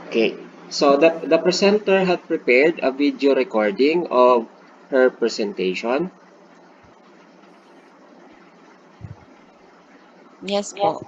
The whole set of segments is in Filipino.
Okay, so the presenter had prepared a video recording of her presentation. Yes po.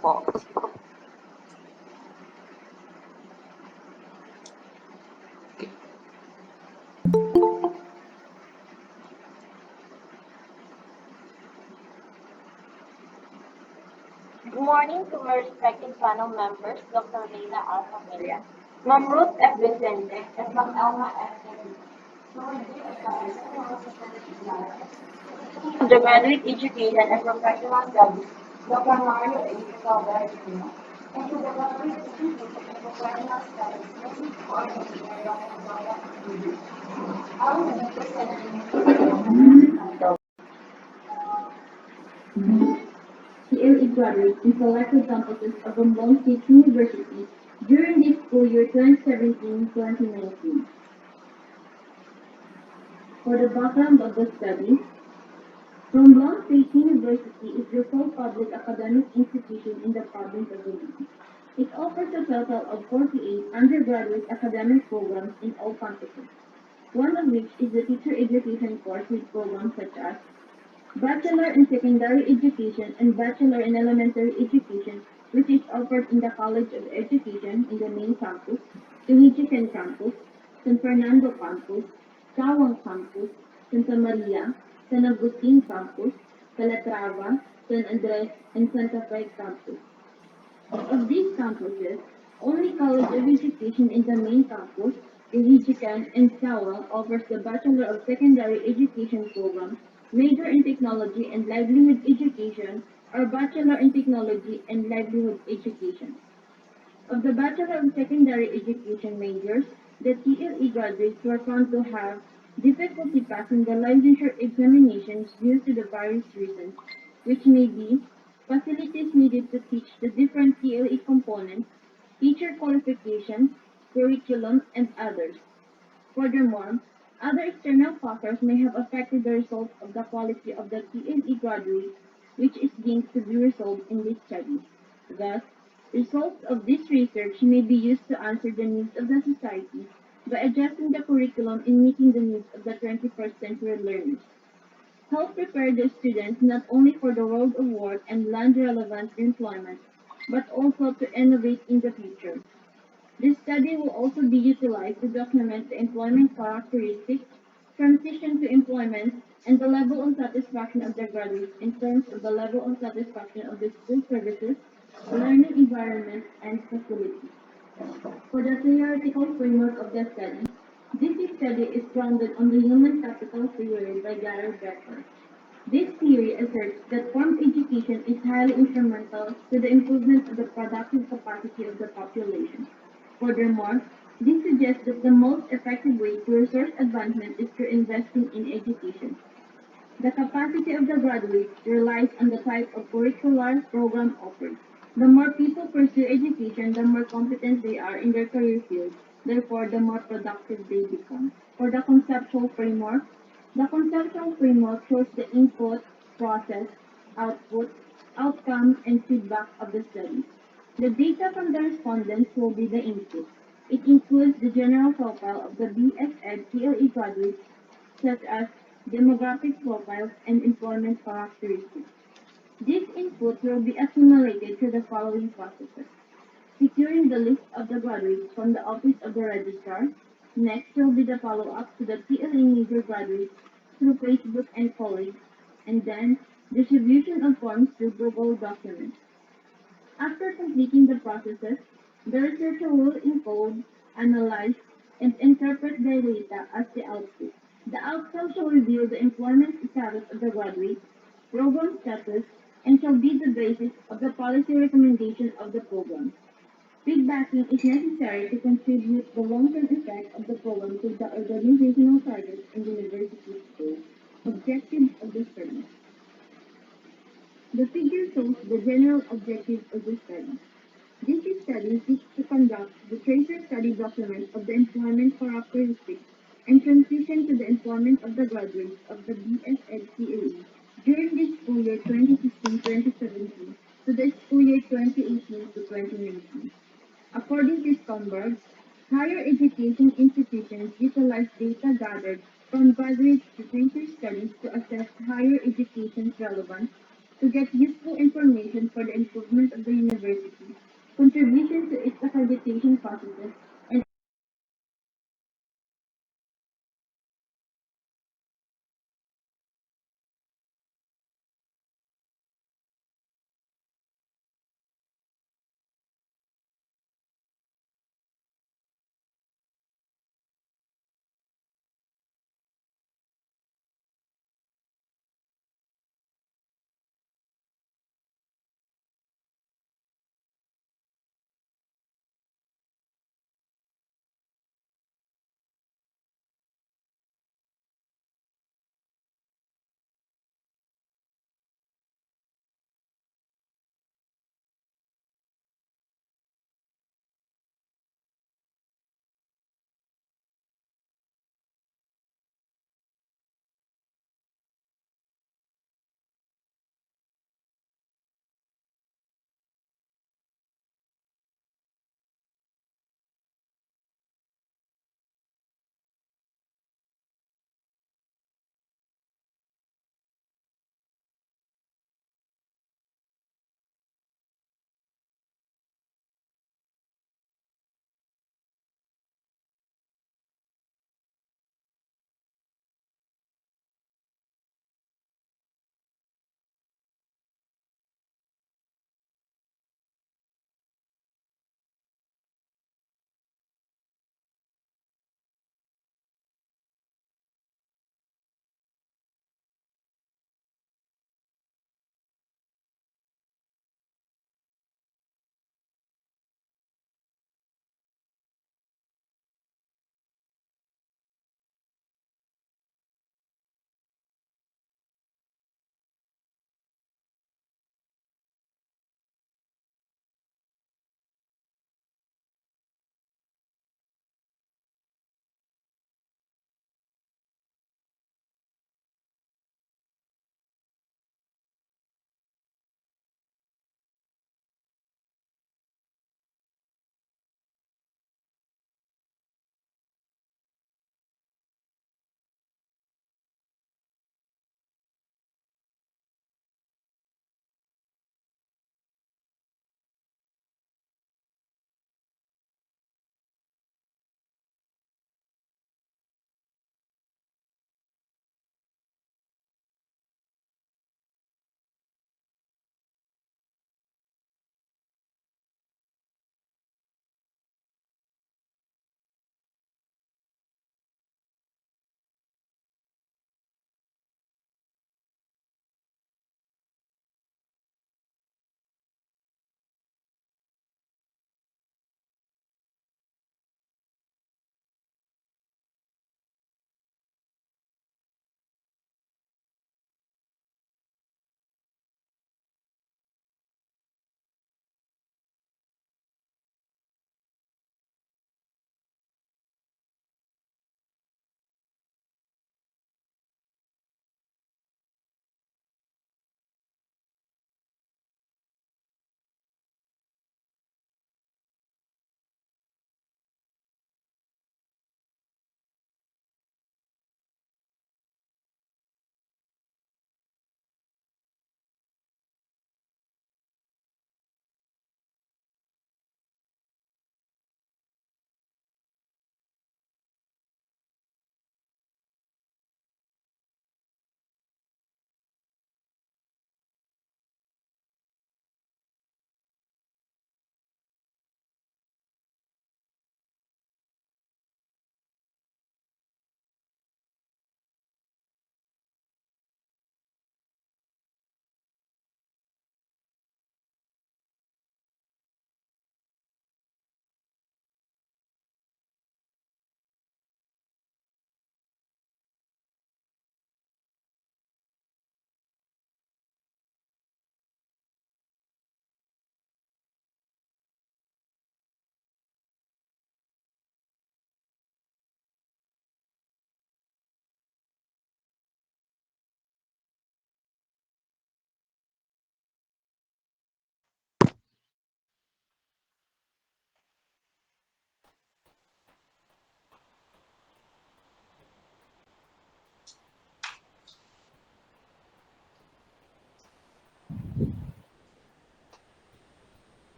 Good morning to my respected panel members, Dr. Leila Alcamilla, Ma'am Ruth F. Vicente, and Ma'am Elma F. Kennedy. Undergraduate Education and Professional Studies, Dr. Mario A. Salvador Jr. And to the graduate students and professional studies, Mrs. Coordinator, Dr. Bella Kennedy. I will be presenting title. CLE graduates in selected campuses of Romblon State University during the school year 2017-2019. For the background of the study, Romblon State University is the sole public academic institution in the province of Luzon. It offers a total of 48 undergraduate academic programs in all campuses, one of which is the teacher education course with programs such as Bachelor in Secondary Education and Bachelor in Elementary Education, which is offered in the College of Education in the main campus, Tuhichican Campus, San Fernando Campus, Cawang Campus, Santa Maria, San Agustin Campus, Calatrava, San Andres, and Santa Fe Campus. Of these campuses, only College of Education in the main campus, Ilijican and Sawa offers the Bachelor of Secondary Education program, Major in Technology and Livelihood Education, or Bachelor in Technology and Livelihood Education. Of the Bachelor of Secondary Education majors, the TLE graduates were found to have difficulty passing the licensure examinations due to the various reasons, which may be facilities needed to teach the different TLE components, teacher qualifications, curriculum, and others. Furthermore, other external factors may have affected the results of the quality of the TLE graduates, which is deemed to be resolved in this study. Thus, results of this research may be used to answer the needs of the society by adjusting the curriculum in meeting the needs of the 21st century learners. Help prepare the students not only for the world of work and land relevant employment, but also to innovate in the future. This study will also be utilized to document the employment characteristics, transition to employment, and the level of satisfaction of the graduates in terms of the level of satisfaction of the school services, learning environment, and facilities. For the theoretical framework of the study, this study is grounded on the human capital theory by Gary Becker. This theory asserts that formed education is highly instrumental to the improvement of the productive capacity of the population. Furthermore, this suggests that the most effective way to resource advancement is through investing in education. The capacity of the graduates relies on the type of curricular program offered. The more people pursue education, the more competent they are in their career field. Therefore, the more productive they become. For the conceptual framework shows the input, process, output, outcome, and feedback of the study. The data from the respondents will be the input. It includes the general profile of the BSED TLE graduates, such as demographic profiles and employment characteristics. These inputs will be accumulated through the following processes: securing the list of the graduates from the Office of the Registrar. Next will be the follow-up to the TLE major graduates through Facebook and colleagues, and then distribution of forms through Google Documents. After completing the processes, the researcher will encode, analyze, and interpret the data as the output. The outcome shall reveal the employment status of the graduate, program status, and shall be the basis of the policy recommendation of the program. Feedbacking is necessary to contribute the long-term effect of the program to the organizational targets and university's goals. Objectives of the study. The figure shows the general objectives of the study. This study seeks to conduct the tracer study document of the employment characteristics and transition to the employment of the graduates of the BSED during the school year 2016-2017 to the school year 2018 to 2019. According to Stomberg, Higher education institutions utilize data gathered from graduate research studies to assess higher education's relevance, to get useful information for the improvement of the university, contribution to its accreditation processes, and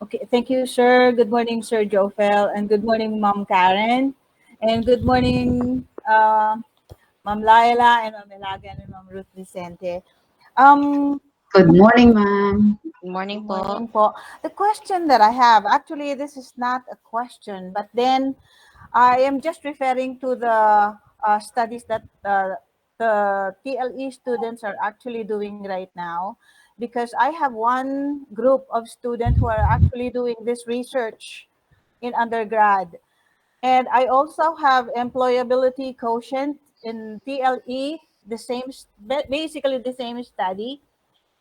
Okay, thank you, sir. Good morning, Sir Jofel, and good morning, Ma'am Karen, and good morning, Ma'am Laila, and Ma'am Elagan, and Ma'am Ruth Vicente. Um, Good morning, ma'am. Good morning Good po. morning po. The question that I have, actually, this is not a question, but then I am just referring to the studies that the TLE students are actually doing right now, because I have one group of students who are actually doing this research in undergrad. And I also have employability quotient in TLE, the same, basically the same study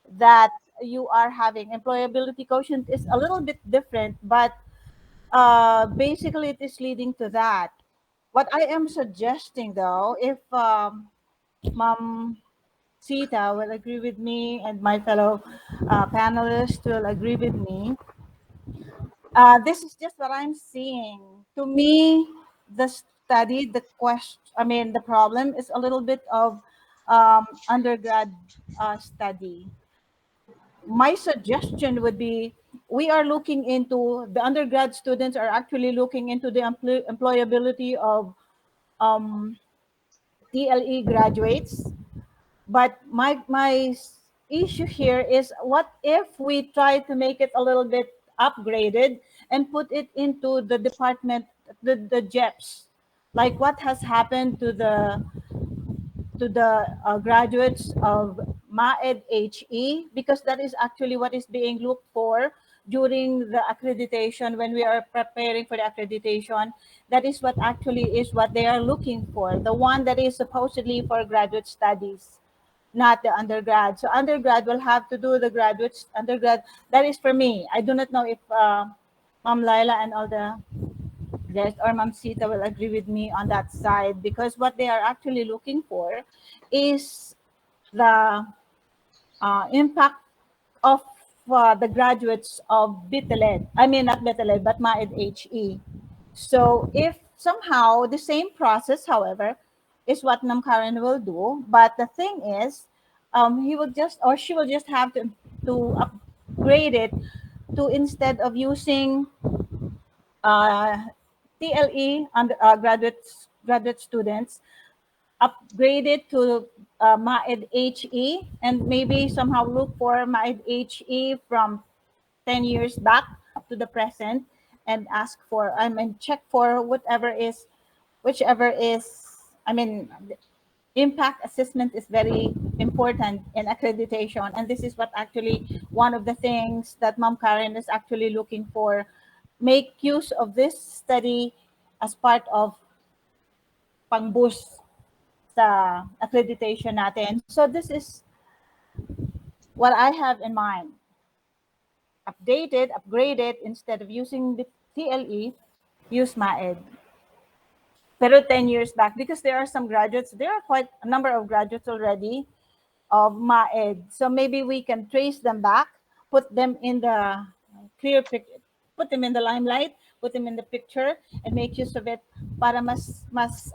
that you are having. Employability quotient is a little bit different, but basically it is leading to that. What I am suggesting though, if Mom Sita will agree with me and my fellow panelists will agree with me, this is just what I'm seeing. To me, the study, the question, I mean, the problem is a little bit of undergrad study. My suggestion would be, we are looking into, the undergrad students are actually looking into the employability of TLE graduates. But my issue here is, what if we try to make it a little bit upgraded and put it into the department, the JEPs, like what has happened to the graduates of MAED HE, because that is actually what is being looked for during the accreditation. When we are preparing for the accreditation, that is what actually is what they are looking for, the one that is supposedly for graduate studies, not the undergrad. So undergrad will have to do the graduates undergrad. That is for me. I do not know if Ma'am Laila and all the rest, or Ma'am Sita, will agree with me on that side, because what they are actually looking for is the impact of the graduates of BITLED. I mean, not BITLED, but MAED HE. So if somehow the same process, however, is what Nam Karen will do, but the thing is, he will just, or she will just have to upgrade it to, instead of using TLE under graduate students, upgrade it to MAED HE, and maybe somehow look for MAED HE from 10 years back to the present, and ask for, I mean, check for whichever is, I mean, impact assessment is very important in accreditation. And this is what actually, one of the things that Ma'am Karen is actually looking for. Make use of this study as part of pang-boost sa accreditation natin. So this is what I have in mind. Upgrade it, instead of using the TLE, use MAED. Pero 10 years back, because there are some graduates, there are quite a number of graduates already of MAED. So maybe we can trace them back, put them in the clear picture, put them in the limelight, put them in the picture, and make use of it para mas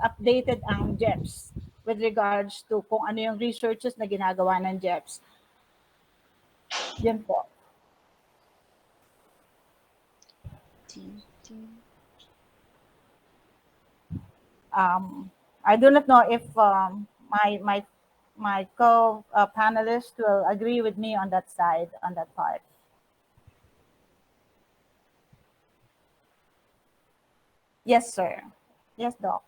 updated ang JEPs with regards to kung ano yung researches na ginagawa ng JEPs. Yan po. I do not know if my co-panelists will agree with me on that side, on that part. Yes, sir. Yes, Doc.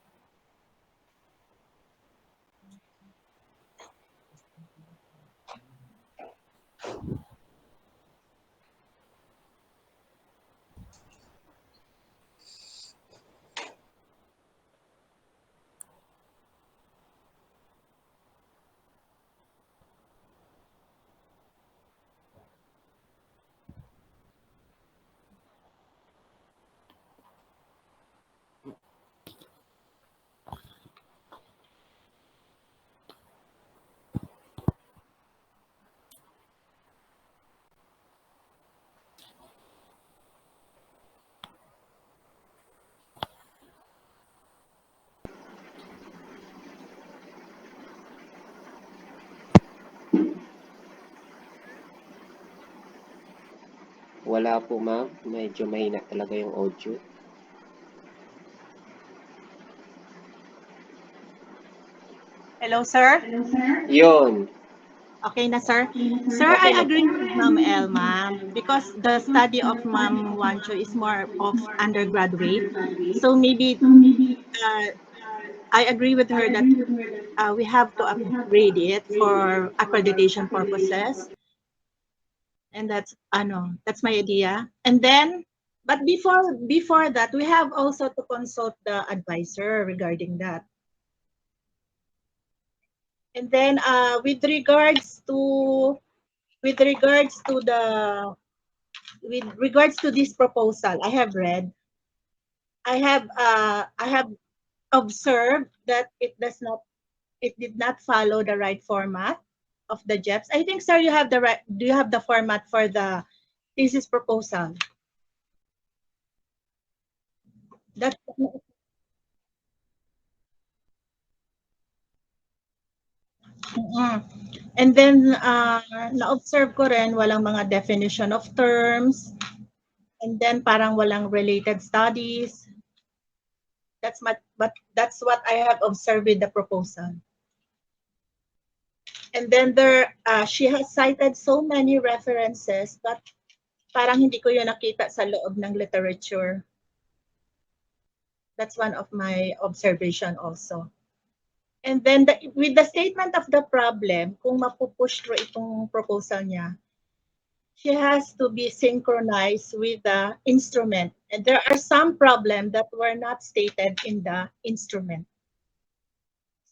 Wala po, ma'am. Medyo mahina talaga yung audio. Hello, sir. Yun. Okay na, sir. Sir, Okay I na po. agree with Ma'am Elma because the study of Ma'am Wancho is more of undergraduate. So maybe I agree with her that we have to upgrade it for accreditation purposes. And that's my idea. And then, but before that, we have also to consult the advisor regarding that. And then with regards to this proposal, I have read, I have observed that it did not follow the right format of the JEPs. I think, sir, do you have the format for the thesis proposal? That And then na-observe ko rin walang mga definition of terms, and then parang walang related studies. But that's what I have observed with the proposal. And then she has cited so many references but parang hindi ko yun nakita sa loob ng literature. That's one of my observation also. And then with the statement of the problem, kung mapupush through itong proposal niya, she has to be synchronized with the instrument. And there are some problems that were not stated in the instrument,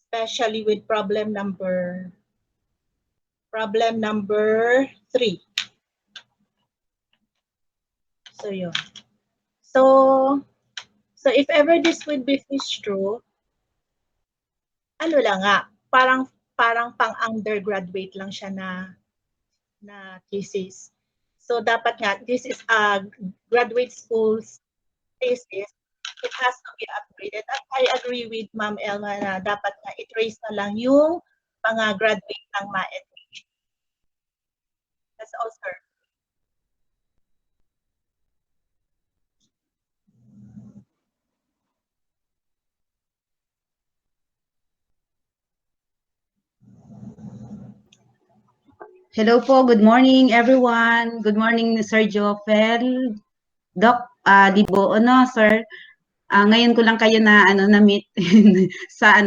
especially with problem number 3. So yun. So if ever this would be fished through, ano lang nga, parang pang-undergraduate lang siya na thesis. So dapat nga, this is a graduate school's thesis. It has to be upgraded. At I agree with Ma'am Elma na dapat nga i-trace na lang yung mga graduate ng MAED. That's all, sir. Hello po, good morning everyone. Good morning Sir Jofel. Doc, di po, sir. Ngayon ko lang kayo na meet sa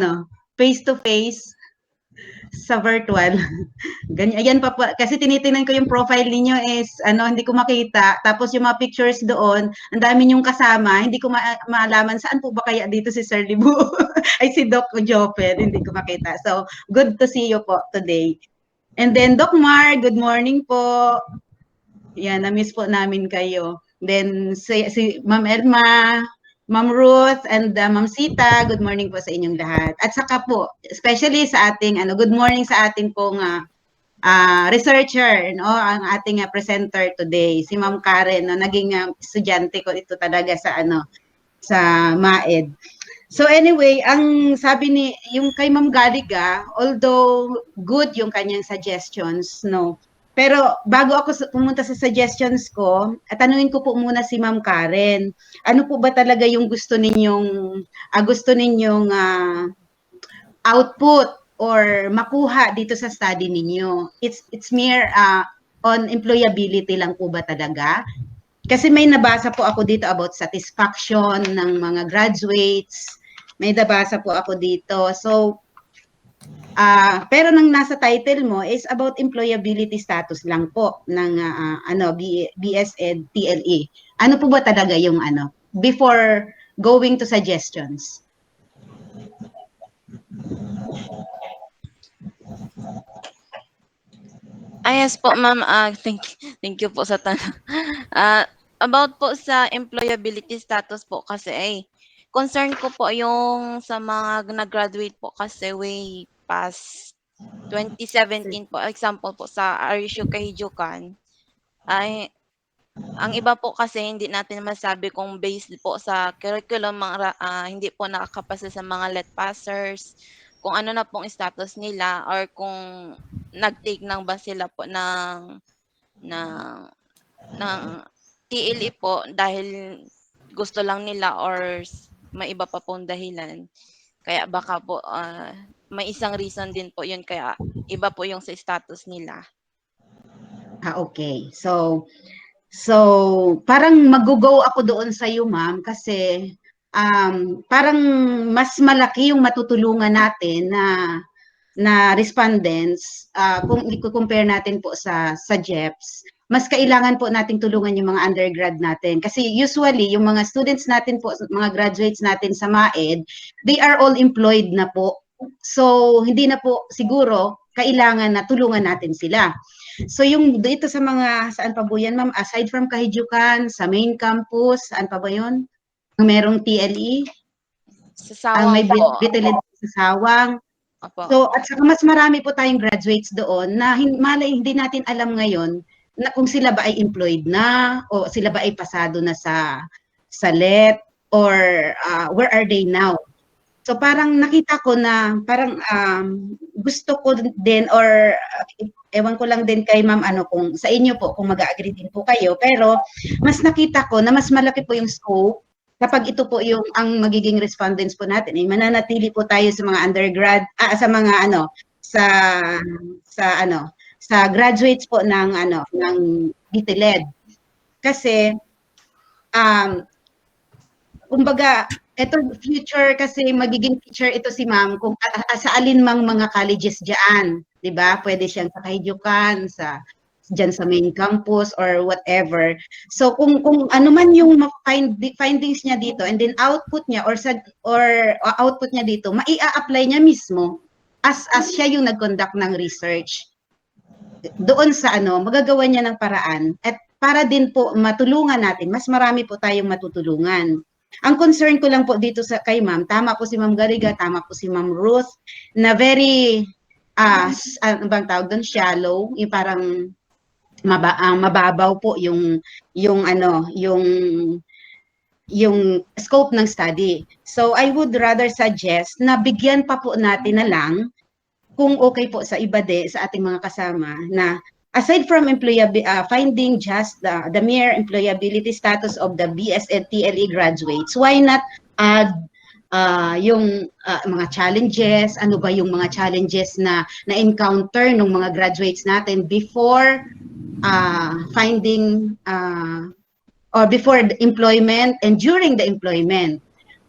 face to face sa virtual. Ganyan, ayan pa po, kasi tinitingnan ko yung profile niyo is hindi ko makita. Tapos yung mga pictures doon, ang dami niyong kasama, hindi ko maalaman saan po ba kaya dito si Sir Libu. Ay si Doc Jofel, hindi ko makita. So, good to see you po today. And then, Doc Mar, good morning po. Yan, na-miss po namin kayo. Then, si Ma'am Elma, Ma'am Ruth, and Ma'am Sita, good morning po sa inyong lahat. At saka po, especially sa ating, good morning sa ating pong researcher, no, ang ating presenter today, si Ma'am Karen, no, naging estudyante ko ito talaga sa sa MAED. So anyway, ang sabi yung kay Ma'am Galiga, although good yung kanyang suggestions, no. Pero bago ako pumunta sa suggestions ko, tanungin ko po muna si Ma'am Karen. Ano po ba talaga yung gusto ninyong output or makuha dito sa study ninyo? It's mere on employability lang po ba talaga? Kasi may nabasa po ako dito about satisfaction ng mga graduates. May nabasa po ako dito. So, pero nang nasa title mo is about employability status lang po ng BSED TLE. Ano po ba talaga yung before going to suggestions? Yes po, ma'am. Thank you po sa tanong. About po sa employability status po kasi concern ko po yung sa mga nag-graduate po kasi way past 2017 po. Example po sa RSU Kahijukan. Ang iba po kasi hindi natin masabi kung based po sa curriculum, hindi po nakakapasa sa mga let passers, kung ano na pong status nila or kung nag-take nang ba sila po ng TLE po dahil gusto lang nila or may iba pa pong dahilan. Kaya baka po may isang reason din po 'yun kaya iba po yung sa status nila. Okay. So parang mag-go ako doon sa iyo, ma'am, kasi parang mas malaki yung matutulungan natin na respondents kung i-compare natin po sa JEPS. Mas kailangan po nating tulungan yung mga undergrad natin kasi usually yung mga students natin po, mga graduates natin sa MAED, they are all employed na po. So hindi na po siguro kailangan na tulungan natin sila. So yung dito sa mga, saan pa po yan, ma'am? Aside from Kahijukan, sa main campus, saan pa ba yun? Merong TLE, Sa ang Sawang may po. Bitilid sa Sawang. Opo. So at saka mas marami po tayong graduates doon na malay hindi natin alam ngayon na kung sila ba ay employed na o sila ba ay pasado na sa LET or where are they now? So parang nakita ko na parang gusto ko din or ewan ko lang din kay ma'am ano kung sa inyo po kung mag-agree din po kayo, pero mas nakita ko na mas malaki po yung scope kapag ito po yung ang magiging respondents po natin. Mananatili po tayo sa mga undergrad sa mga ano sa graduates po ng DTLED. Kasi kumbaga ito future kasi magiging teacher ito si ma'am kung sa alin mang mga colleges diyan, 'di ba? Pwede siyang sa Kahijukan, diyan sa main campus or whatever. So kung ano man yung findings niya dito and then output niya or output niya dito, mai-apply niya mismo as siya yung nag-conduct ng research. Doon sa magagawa niya ng paraan at para din po matulungan natin, mas marami po tayong matutulungan. Ang concern ko lang po dito kay ma'am, tama po si Ma'am Gariga, tama po si Ma'am Ruth, na very, ano bang tawag doon, shallow, yung parang mababaw po yung scope ng study. So I would rather suggest na bigyan pa po natin na lang, kung okay po sa iba sa ating mga kasama, na aside from finding just the mere employability status of the BS and TLE graduates, why not add yung mga challenges, ano ba yung mga challenges na encounter ng mga graduates natin before finding or before the employment and during the employment.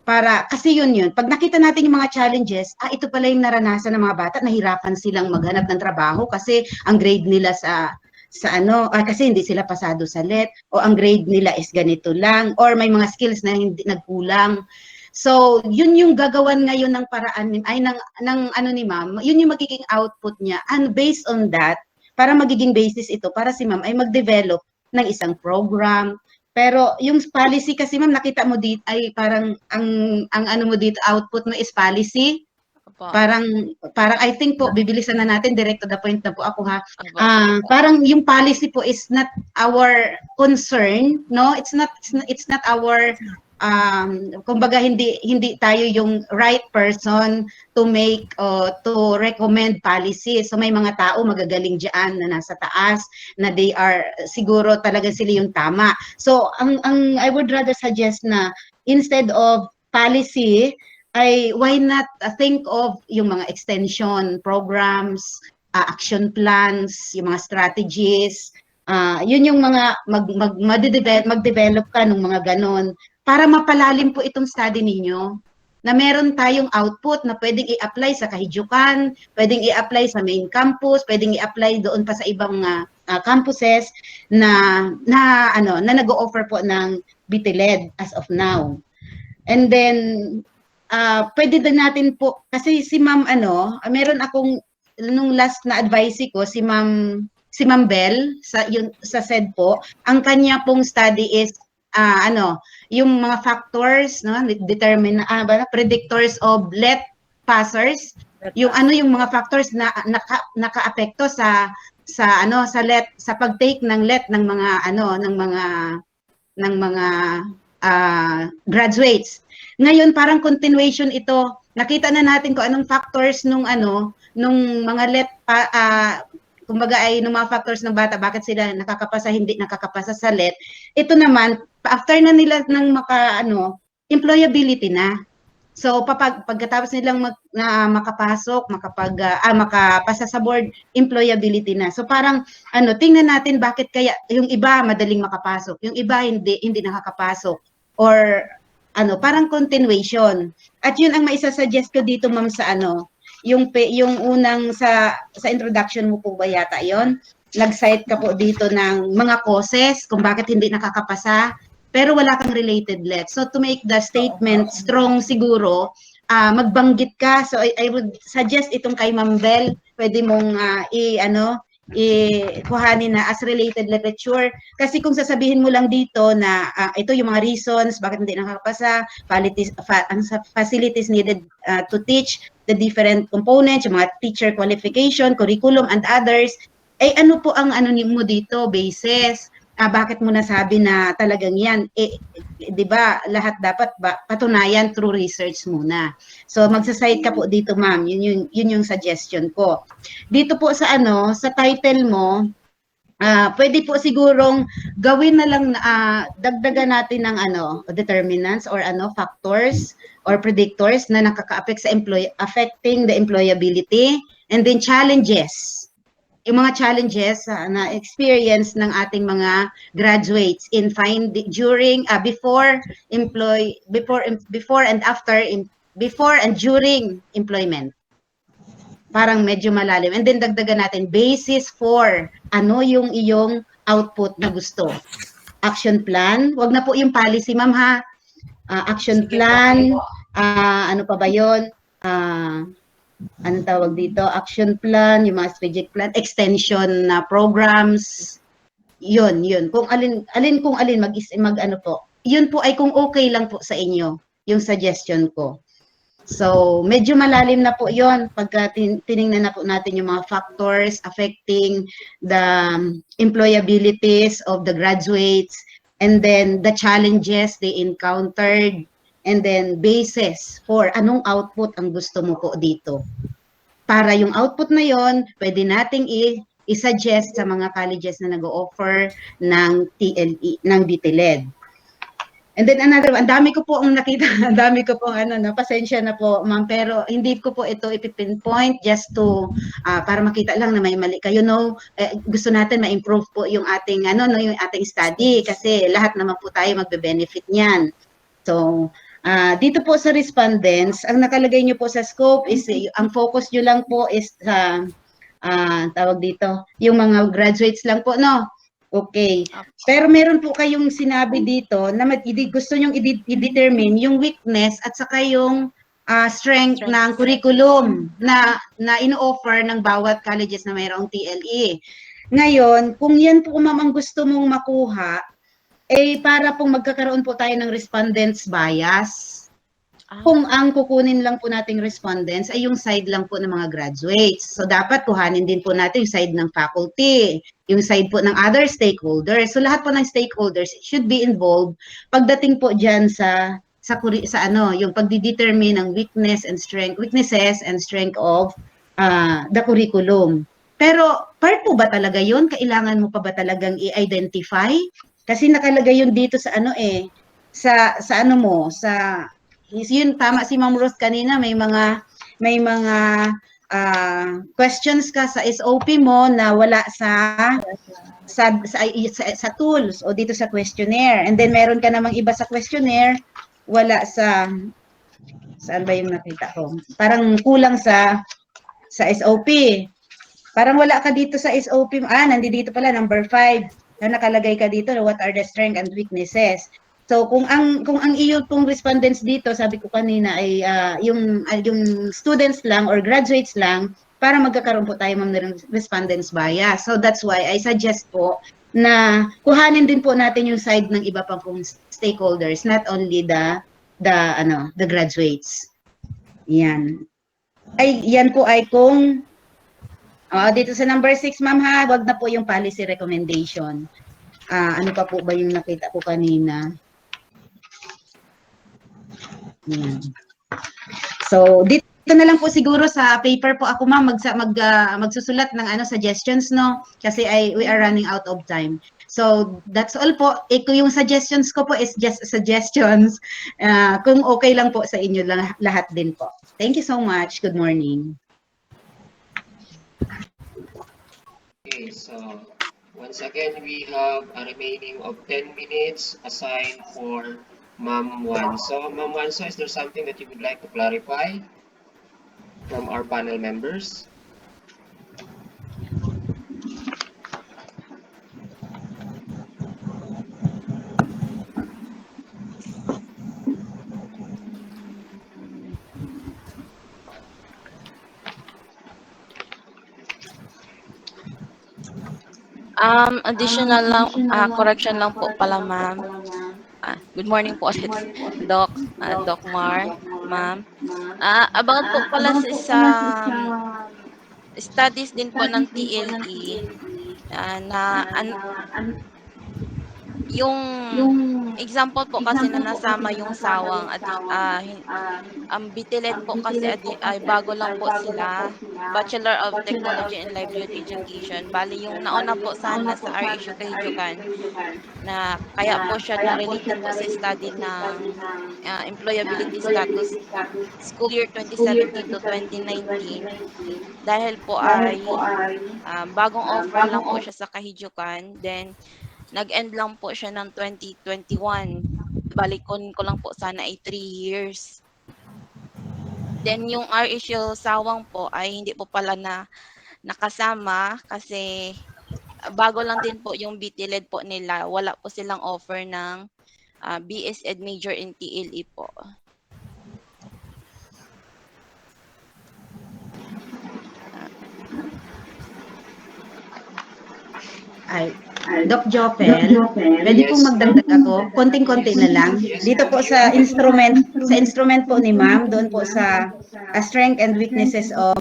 Para, kasi yun, pag nakita natin yung mga challenges, ito pala yung naranasan ng mga bata, nahirapan silang maghanap ng trabaho kasi ang grade nila kasi hindi sila pasado sa LET, o ang grade nila is ganito lang, or may mga skills na hindi nagkulang. So, yun yung gagawan ngayon ng paraan, ng ano ni ma'am, yun yung magiging output niya. And based on that, para magiging basis ito, para si ma'am ay mag-develop ng isang program. Pero yung policy kasi ma'am, nakita mo dito ay parang ang ano mo dito, output mo is policy. Opo. Parang I think po bibilisan na natin, direct to the point na po ako ha. Opo. Parang yung policy po is not our concern, no? It's not our kumbaga hindi tayo yung right person to make to recommend policy. So may mga tao magagaling diyan na nasa taas na they are siguro talaga sila yung tama. So ang I would rather suggest na instead of policy ay why not think of yung mga extension programs, action plans, yung mga strategies. Yun yung mga mag-develop ka ng mga ganon para mapalalim po itong study ninyo na meron tayong output na pwedeng i-apply sa Kahijukan, pwedeng i-apply sa main campus, pwedeng i-apply doon pa sa ibang campuses na nag-o-offer po ng BTLED as of now. And then pwede din natin po kasi si Ma'am meron akong nung last na advice ko si Ma'am Bell sa SED po, ang kanya pong study is yung mga factors, no, determine predictors of LET passers, yung mga factors na nakaapekto sa LET, sa pag-take ng LET ng mga graduates. Ngayon parang continuation ito. Nakita na natin kung anong factors nung mga LET kumbaga ay ng mga factors ng bata, bakit sila nakakapasa, hindi nakakapasa sa LET. Ito naman, after na nila ng employability na. So pagkatapos nilang makapasok, makapasa sa board, employability na. So parang tingnan natin bakit kaya yung iba madaling makapasok, yung iba hindi nakakapasok, or parang continuation. At yun ang maisasuggest ko dito, ma'am, sa yung unang sa introduction mo po ba yata yon? Nag-cite ka po dito ng mga causes kung bakit hindi nakakapasa, pero wala kang related LET. So to make the statement strong siguro, magbanggit ka. So I would suggest itong kay Ma'am Bel, pwede mong kuhanin na as related literature. Kasi kung sasabihin mo lang dito na ito yung mga reasons bakit hindi nakakapasa, facilities needed to teach the different components, yung mga teacher qualification, curriculum, and others, ay ano po ang mo dito, basis? Bakit mo nasabi na talagang yan? Di ba, lahat dapat patunayan through research muna. So, magsasite ka po dito, ma'am. Yun yung suggestion ko. Dito po sa sa title mo, pwede po sigurong gawin na lang, dagdagan natin ng determinants or factors or predictors na nakaka-affect sa affecting the employability, and then challenges. Yung mga challenges na experience ng ating mga graduates in before and during employment. Parang medyo malalim. And then dagdagan natin basis for ano yung iyong output na gusto. Action plan, wag na po yung policy, ma'am, ha. Action plan, ano pa ba yun? Anong tawag dito? Action plan, yung mga strategic plan, extension na programs. Yun. Kung alin po. Yun po ay kung okay lang po sa inyo, yung suggestion ko. So, medyo malalim na po yun pagka tiningnan na po natin yung mga factors affecting the employabilities of the graduates, and then the challenges they encountered, and then basis for anong output ang gusto mo po dito. Para yung output na yon, pwede nating i-suggest sa mga colleges na nag-o-offer ng TLE, ng DTLED. And then another one, ang dami ko po ang nakita, ang dami ko po pasensya na po, ma'am, pero hindi ko po ito ipipinpoint just to, para makita lang na may mali kayo. Gusto natin ma-improve po yung ating, yung ating study, kasi lahat naman po tayo magbe-benefit niyan. So, dito po sa respondents, ang nakalagay nyo po sa scope is, ang focus nyo lang po is sa, tawag dito, yung mga graduates lang po, no? Okay. Pero meron po kayong sinabi dito na gusto nyong i-determine yung weakness at saka yung strength ng curriculum na ino-offer ng bawat colleges na mayroong TLE. Ngayon, kung yan po, ma'am, ang gusto mong makuha, para pong magkakaroon po tayo ng respondents bias. Kung ang kukunin lang po nating respondents ay yung side lang po ng mga graduates. So dapat kuhanin din po natin yung side ng faculty, yung side po ng other stakeholders. So lahat po ng stakeholders should be involved pagdating po diyan sa yung pagdi-determine ng weaknesses and strength of the curriculum. Pero part po ba talaga yun? Kailangan mo pa ba talagang i-identify? Kasi nakalagay yun dito sa yun, tama si Ma'am Rose kanina, may mga questions ka sa SOP mo na wala sa tools o dito sa questionnaire. And then meron ka namang iba sa questionnaire, wala saan ba yung nakita ko? Parang kulang sa SOP. Parang wala ka dito sa SOP. Nandito pala, number 5. Nakalagay ka dito, what are the strengths and weaknesses? So kung ang iyo pong respondents dito, sabi ko kanina ay yung students lang or graduates lang, para magkakaroon po tayo, ma'am, ng respondents bias. So that's why I suggest po na kuhanin din po natin yung side ng iba pang pong stakeholders, not only the graduates. Yan. Yan po ay kung dito sa number 6, ma'am, ha, wag na po yung policy recommendation. Ano pa po ba yung nakita ko kanina? Yan. So, dito Ito na lang po siguro sa paper po ako ma'am magsusulat ng suggestions no kasi we are running out of time. So that's all po. Kung yung suggestions ko po is just suggestions. Kung okay lang po sa inyo lahat din po. Thank you so much. Good morning. Okay, so once again, we have a remaining of 10 minutes aside for Ma'am Wanso. Ma'am Wanso, is there something that you would like to clarify from our panel members? Additional lang, correction lang po pala, ma'am. Good morning po ulit, Doc, Doc Mar, ma'am. About po pala sa studies din po ng TLE, yung example po kasi na nasama yung sawang at ang BTLED po kasi ay bago lang po sila, Bachelor of Technology in Livelihood Education. Bali yung nauna po sana sa RSU Kahijukan na kaya po siya na-related po sa study ng employability status school year 2017 to 2019 dahil po ay bagong offer lang po siya sa Kahijukan. Then nag-end lang po siya ng 2021. Balikon ko lang po sana ay 3 years. Then yung RSU Sawang po ay hindi po pala nakasama kasi bago lang din po yung BTLED po nila. Wala po silang offer ng BS Ed Major in TLE po. Doc Jopel, pwede pong magdagdag ako, konting-konti na lang. Dito po sa instrument po ni ma'am, doon po sa strength and weaknesses of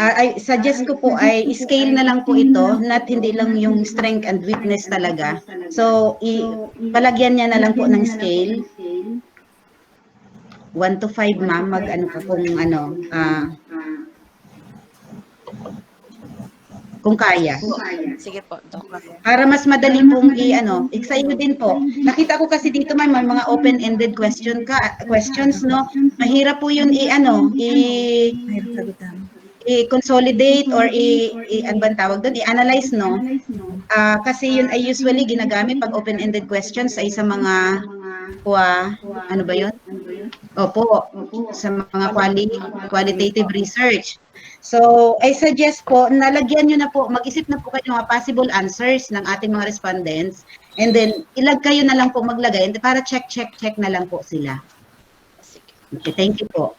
I suggest ko po ay scale na lang po ito, not hindi lang yung strength and weakness talaga. So, palagyan niya na lang po ng scale. 1 to 5 ma'am, kung kaya. Sige po, Doc. Para mas madali pong sa iyo din po. Nakita ko kasi dito may mga open-ended questions, no? Mahirap po yun i-consolidate or ano bang tawag doon? I-analyze, no? Kasi yun ay usually ginagamit pag open-ended questions ay sa mga ano ba yun? Opo, sa mga qualitative research. So, I suggest po, nalagyan nyo na po, mag-isip na po kayo ng mga possible answers ng ating mga respondents. And then, kayo na lang po maglagay para check na lang po sila. Okay, thank you po.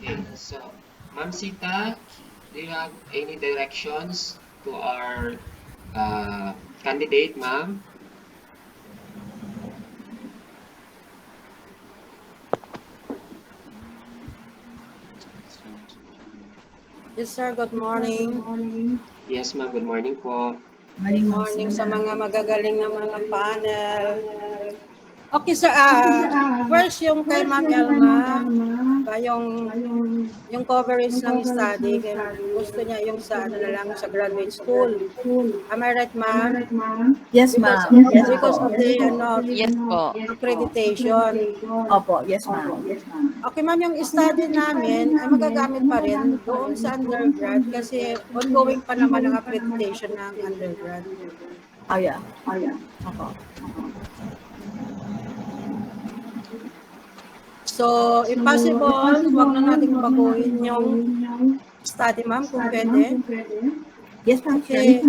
Okay, so, Ma'am Sita, do you have any directions to our candidate, ma'am? Yes, sir. Good morning. Yes, ma'am. Good morning po. Good morning sa mga magagaling na mga panel. Okay, sir. First, yung kay Ma'am Elma, yung coverage ng study, gusto niya yung sa sa graduate school. Am I right, ma'am? Yes, ma'am. Yes, Because po. of the Yes po. accreditation. Opo, yes, ma'am. Okay, ma'am, yung study namin ay magagamit pa rin doon sa undergrad kasi ongoing pa naman ang accreditation ng undergrad. Oh, yeah. Opo. So, if possible, huwag na natin baguhin yung study, ma'am, kung pwede. Yes, ma'am. Okay.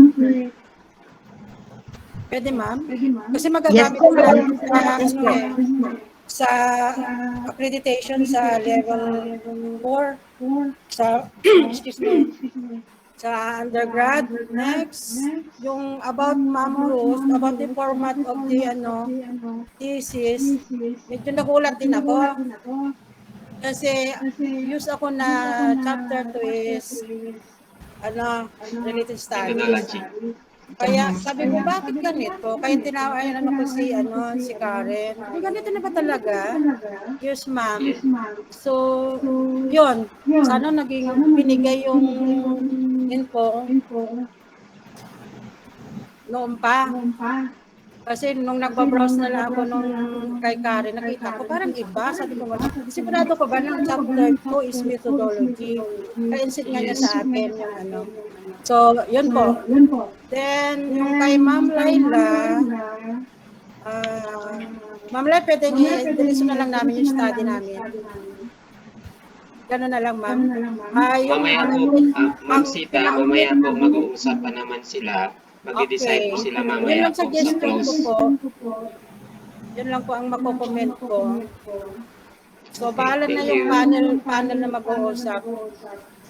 Pwede, ma'am? Kasi magagamit Yes, pa rin sa accreditation sa level 4 sa excuse me, sa undergrad. Next, yung about Ma'am Ruth, about the format of the thesis, medyo nagulat din ako. Kasi use ako na chapter 2 is related studies. Methodology. Kaya sabi ko, bakit ganito? Kaya tinawayan ko si Karen. Ganito na ba talaga? Yes, ma'am. Yes. So, yun. Sana naging pinigay yung info noon pa. Kasi nung nagbabrowse na lang ako nung kay Karen, nakita ko parang iba. Sabi ko, sigurado ko ba ng chapter 2 is methodology? Ka-insit nga niya sa akin yung So, yun po. Then, yung kay Ma'am Laila, Ma'am Laila, pwedeng i-deliso na lang namin yung study namin. Gano'n na lang, ma'am. Mamaya po, Ma'am Sita, mamaya po mag-uusap pa naman sila. Magde-decide po sila Yun mamaya lang po sa suggestion ko close. po. Yun lang po ang mako-comment ko. So, bahala na yung panel na mag-uusap.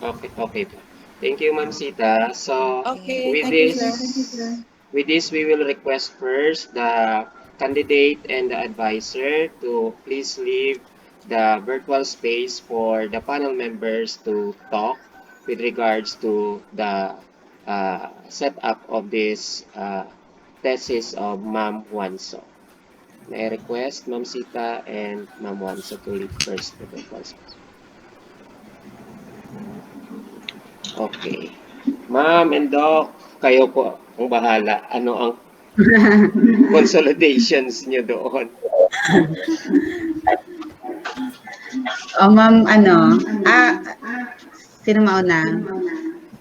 Okay po. Thank you, Ma'am Sita. So, Okay, with thank you, this, sir. with this, we will request first the candidate and the advisor to please leave the virtual space for the panel members to talk with regards to the setup of this thesis of Ma'am Wanso. May I request Ma'am Sita and Ma'am Wanso to leave first the virtual space. Okay. Ma'am and Doc, kayo po ang bahala. Ano ang consolidations niyo doon? Ma'am, sino mauna?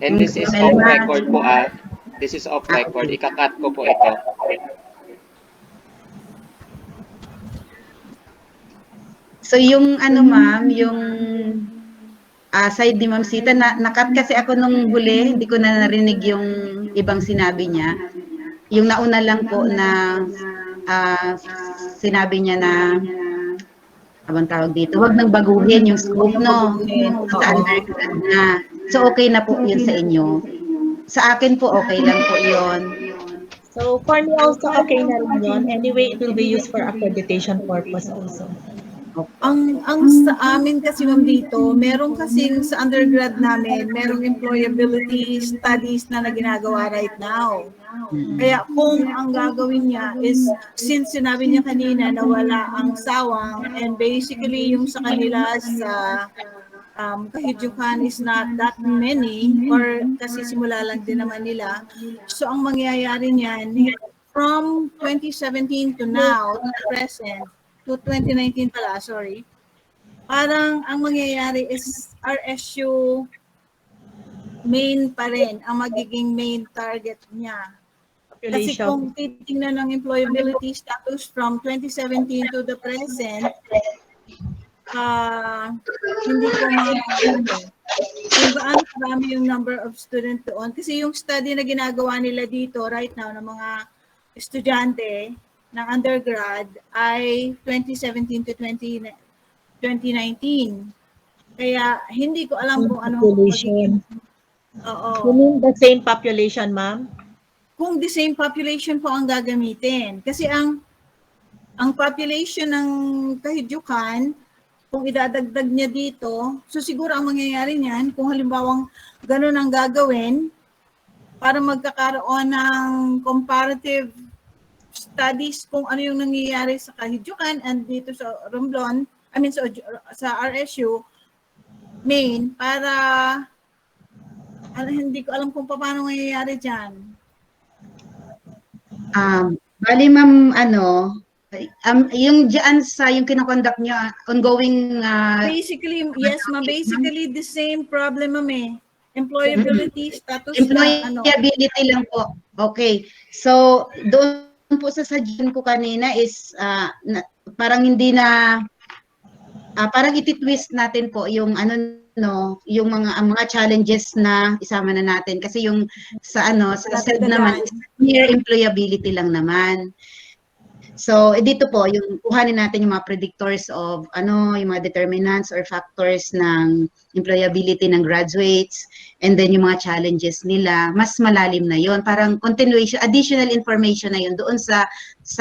And this is off record po This is off record. Ika-cut ko po ito. So yung ma'am, yung side ni Ma'am Sita, nakat kasi ako nung huli, hindi ko na narinig yung ibang sinabi niya. Yung nauna lang po na sinabi niya na abang tawag dito, wag nang baguhin yung scope, no? Sa undergrad na. So, okay na po yun sa inyo. Sa akin po, okay lang po yun. So, for me also, okay na rin yun. Anyway, it will be used for accreditation purpose also. Ang sa amin kasi ma'am dito, meron kasing sa undergrad namin, merong employability studies na ginagawa right now. Kaya kung ang gagawin niya is, since sinabi niya kanina na wala ang sawang, and basically yung sa kanila sa kahidyukan is not that many, or kasi simula lang din naman nila. So ang mangyayari niyan, from 2017 to now, to the present, to 2019 pala, sorry, parang ang mangyayari is RSU main pa rin, ang magiging main target niya. Kasi kung titingnan ng employability status from 2017 to the present, hindi ko kung gaano karami yung number of student doon. Kasi yung study na ginagawa nila dito right now ng mga estudyante ng undergrad ay 2017 to 2019. Kaya hindi ko alam kung anong population. Oo. You mean the same population, ma'am? Kung the same population po ang gagamitin. Kasi ang population ng kahidyukan, kung idadagdag niya dito, so siguro ang mangyayari niyan, kung halimbawang ganun ang gagawin, para magkakaroon ng comparative studies kung ano yung nangyayari sa kahidyukan and dito sa Romblon, sa RSU, main, para hindi ko alam kung paano nangyayari dyan. Bali ma'am, yung dyan sa yung kinoconduct nyo, ongoing... basically, yes ma'am, basically the same problem ma'am employability status employability lang po. Okay. So, doon po sa suggestion ko kanina is parang hindi na parang ititwist natin po yung yung mga challenges na isama na natin kasi yung sa SED naman is mere employability lang naman. So, dito po, yung kuhanin natin yung mga predictors of yung mga determinants or factors ng employability ng graduates, and then yung mga challenges nila, mas malalim na yon. Parang continuation, additional information na yun doon sa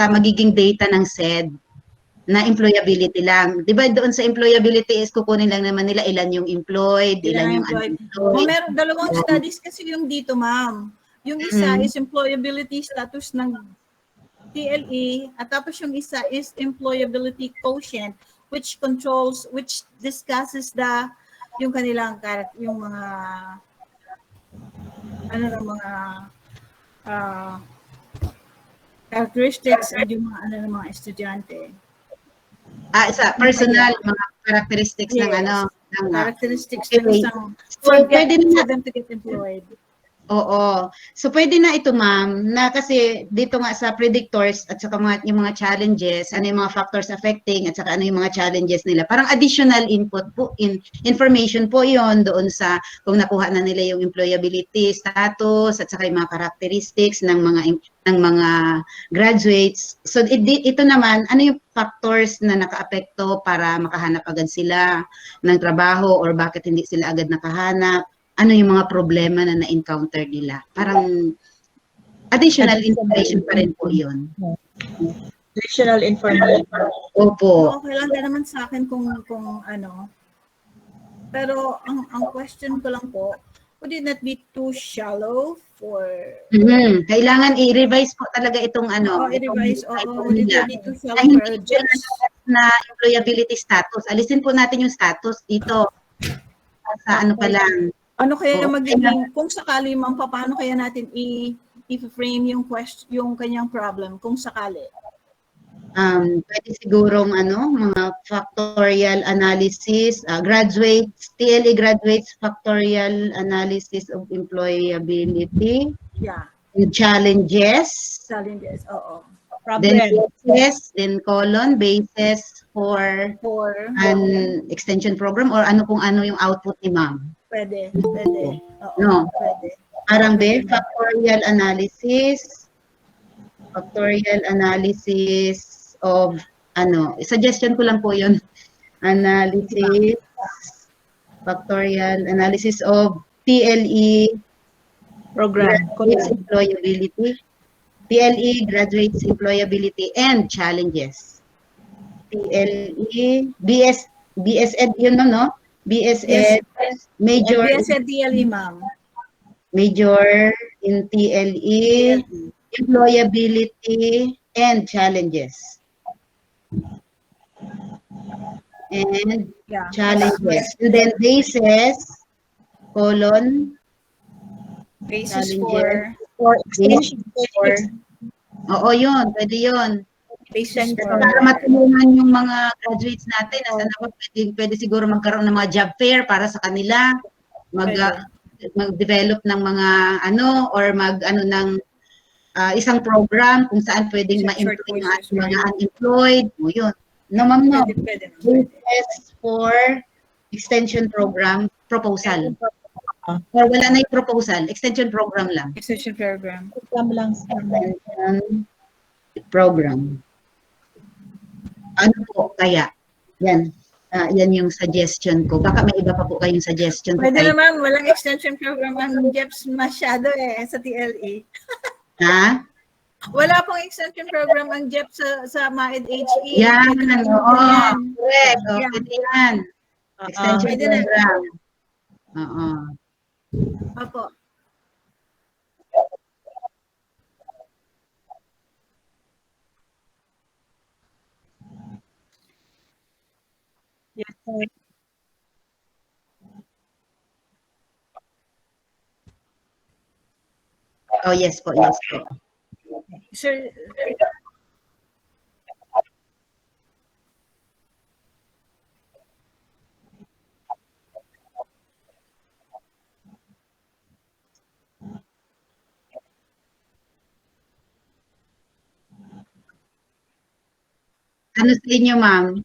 magiging data ng SED na employability lang. Di ba doon sa employability is kukunin lang naman nila ilan yung employed, ilan yung unemployed. Meron dalawang studies kasi yung dito, ma'am. Yung isa is employability status ng TLE, at tapos yung isa is employability quotient, which discusses yung kanilang yung mga ng mga characteristics and yung mga ng mga estudyante. Sa personal, mga characteristics ng Yes. ng Characteristics okay. ng isang So, pwede for na, them to get employed. oo. So, pwede na ito, ma'am, na kasi dito nga sa predictors at saka yung mga challenges, ano yung mga factors affecting at saka ano yung mga challenges nila. Parang additional input po, information po yon doon sa kung nakuha na nila yung employability status at saka yung mga characteristics ng mga graduates. So, ito naman, ano yung factors na nakaapekto para makahanap agad sila ng trabaho or bakit hindi sila agad nakahanap? Ano yung mga problema na na-encounter nila. Parang additional information pa rin po yun. Additional information. Opo. Okay lang din naman sa akin kung ano. Pero ang question ko lang po, would it not be too shallow for... Kailangan i-revise po talaga itong i-revise. Would it not be too shallow hindi for jobs? na employability status. Alisin po natin yung status dito. Sa ano pa lang. Ano kaya magiging, kung sakali ma'am, paano kaya natin i-frame yung kanyang problem, kung sakali? Pwede sigurong mga factorial analysis, graduates, TLE graduates factorial analysis of employability. Yeah. Challenges. Challenges, oo. Then basis, then colon, basis for an extension program or kung ano yung output ni ma'am. Pwede. Oo, No. pwede. Parang factorial analysis of suggestion ko lang po yun. Factorial analysis of TLE Program. graduates employability. TLE graduates employability and challenges. TLE, BSED yun no? BSED, major. BSED TLE, ma'am. Major in TLE, employability and challenges. And challenges. And then basis, colon, Basis for extension. Oo, yun. Pwede yun. Basis for... Para matulungan yung mga graduates natin, pwede siguro magkaroon ng mga job fair para sa kanila, mag-develop ng mga or ng isang program kung saan pwedeng ma-employ yung mga unemployed. O yun. No, ma'am, no. Basis for extension program proposal. Or wala na yung proposal, extension program lang. Extension program. Program. Ano po kaya? Yan. Yan yung suggestion ko. Baka may iba pa po kayong suggestion. Pwede naman, walang extension program ang JEPS masyado sa TLE. Ha? Wala pong extension program ang JEPS sa MAED HE. Yan. Correct. Pwede yan. Extension program. Oo. Opo. Yes, sir. Oh, yes po, yes po. Sir, Ano sa inyo, ma'am?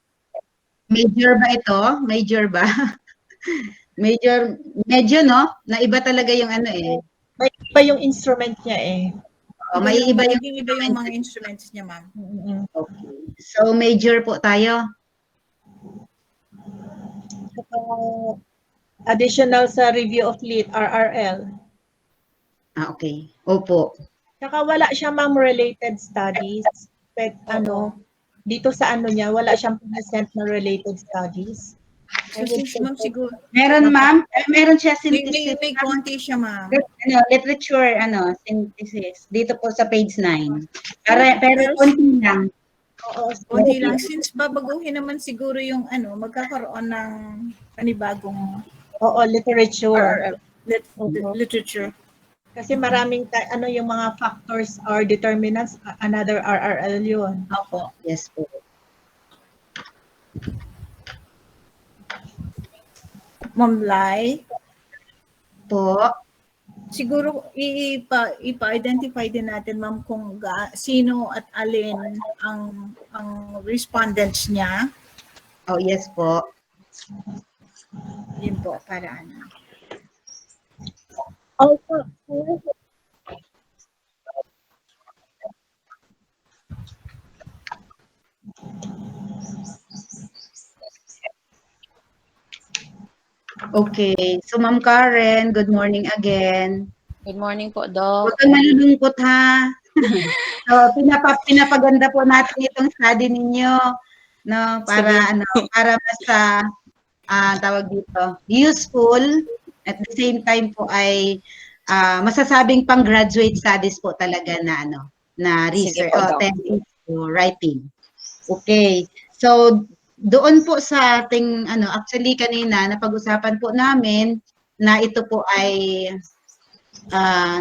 Major ba ito? Major ba? Medyo, no? Naiba talaga yung May iba yung instrument niya may iba yung mga instruments niya, ma'am. Okay. So, major po tayo. Additional sa review of lead, RRL. Okay. Opo. Saka wala siya ma'am related studies. But dito sa niya, wala siyang present na related studies. I will Ma'am, take siguro. Meron, ma'am? Meron siya synthesis. May konti siya, ma'am. Literature, synthesis. Dito po sa page 9. Pero konti lang. Oo, Konti lang. Since babaguhin naman siguro yung magkakaroon ng panibagong oo, literature. literature. Kasi maraming yung mga factors or determinants, another RRL yun. Opo. Yes po. Ma'am Lai, Po. siguro ipa-identify din natin, ma'am, kung sino at alin ang respondents niya. Oh, yes po. Yun po, para ano. Also, Okay. So, Ma'am Karen, good morning again. Good morning po, Doc. Huwag kang malulungkot, ha? So, pinapaganda po natin itong study ninyo, no? Para mas tawag dito, useful, at the same time po ay masasabing pang graduate studies po talaga na research, writing. Okay. So, doon po sa ating actually kanina napag-usapan po namin na ito po ay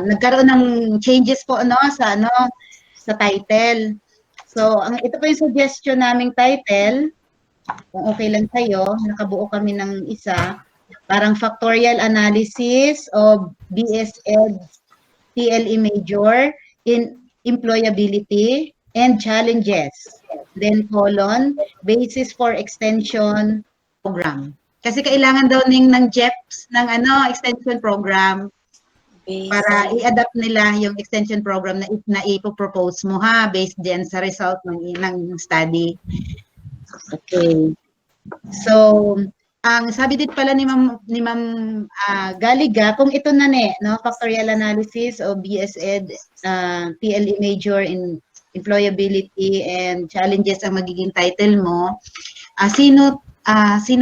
nagkaroon ng changes po sa title. So, ito po yung suggestion naming title. Kung okay lang sa'yo, nakabuo kami ng isa. Parang factorial analysis of BS-Ed PLE major in employability and challenges. Then basis for extension program. Kasi kailangan daw ng JEPs ng extension program para i-adapt nila yung extension program na ipopropose mo based din sa result ng study. Okay. So, ang sabi din pala ni Ma'am Galiga, kung ito factorial analysis of BS-Ed PLE major in employability and challenges ang magiging title mo, sino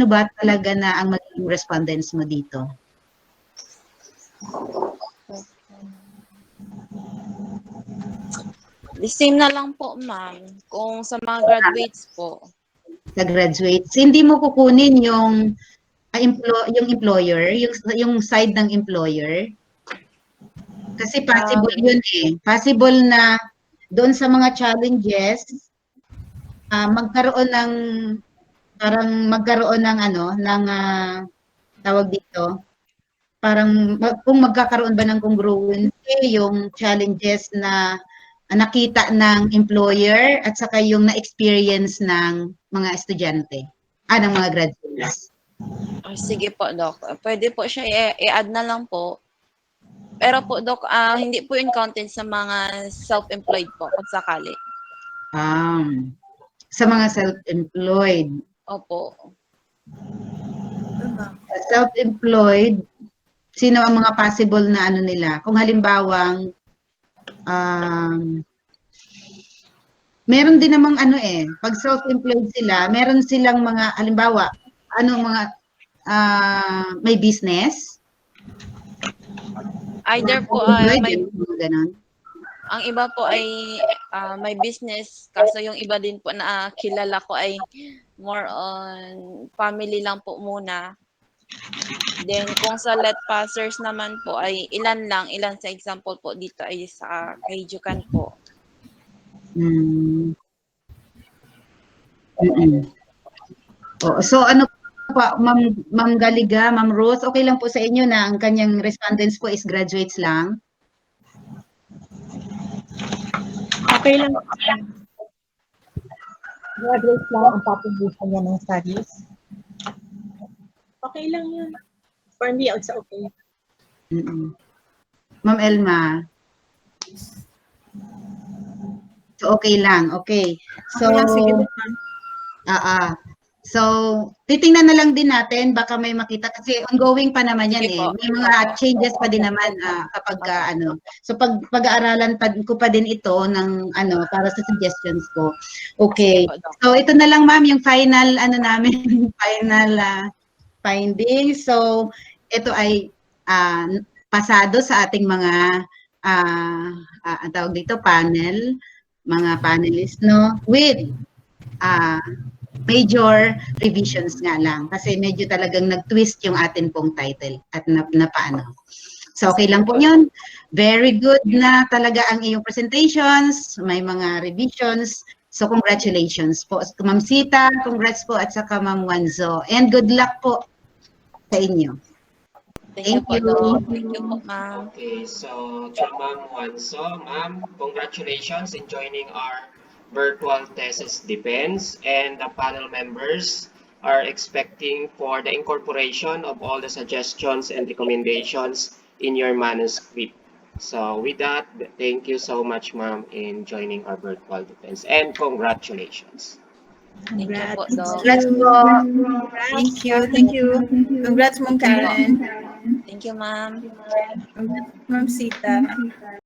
ba talaga na ang magiging respondents mo dito? The same na lang po, ma'am. Kung sa mga graduates po. Sa graduates, hindi mo kukunin yung employer, yung side ng employer. Kasi possible yun Possible na doon sa mga challenges, magkaroon ng tawag dito, parang kung magkakaroon ba ng congruency yung challenges na nakita ng employer at saka yung na-experience ng mga estudyante, ng mga graduates. Sige po, Doc. Pwede po siya i-add na lang po. Pero po, Doc, hindi po yung content sa mga self-employed po, kung sakali. Sa mga self-employed. Opo. Self-employed, sino ang mga possible na nila? Kung halimbawang, meron din namang pag self-employed sila, meron silang mga, halimbawa, may business? Either po ang iba po ay may business, kaso yung iba din po na kilala ko ay more on family lang po muna. Then kung sa let passers naman po ay ilan sa example po dito ay sa Kajukan po. So pa, Ma'am Galiga, Ma'am Rose, okay lang po sa inyo na ang kanyang respondents po is graduates lang? okay lang. Graduates lang ang population niya ng studies. Okay lang yun. For me, it's okay. Ma'am Elma. So, okay lang. Okay. So, Sige, So, titingnan na lang din natin, baka may makita kasi ongoing pa naman yan Sige eh. po. May mga changes pa din naman kapag ano. So, pag-aaralan ko pa din ito ng ano para sa suggestions ko. Okay. Sige po, Doc. So, ito na lang ma'am yung final ano namin, final findings. So, ito ay pasado sa ating mga ang tawag dito panel, mga panelists no with major revisions nga lang kasi medyo talagang nag-twist yung atin pong title at napaano. So okay lang po yun. Very good na talaga ang iyong presentations, may mga revisions. So congratulations po. Ma'am Sita, congrats po at saka Ma'am Wanzo. And good luck po sa inyo. Thank you po, Doc. Thank you po, ma'am. Okay, so to Ma'am Wanso, ma'am, congratulations in joining our virtual thesis defense, and the panel members are expecting for the incorporation of all the suggestions and recommendations in your manuscript. So with that, thank you so much, ma'am, in joining our virtual defense, and congratulations. Thank you po, Doc. Congrats po. Thank you. Thank you. Congrats, Ma'am Karen. Thank you, ma'am. Congrats, Ma'am Sita.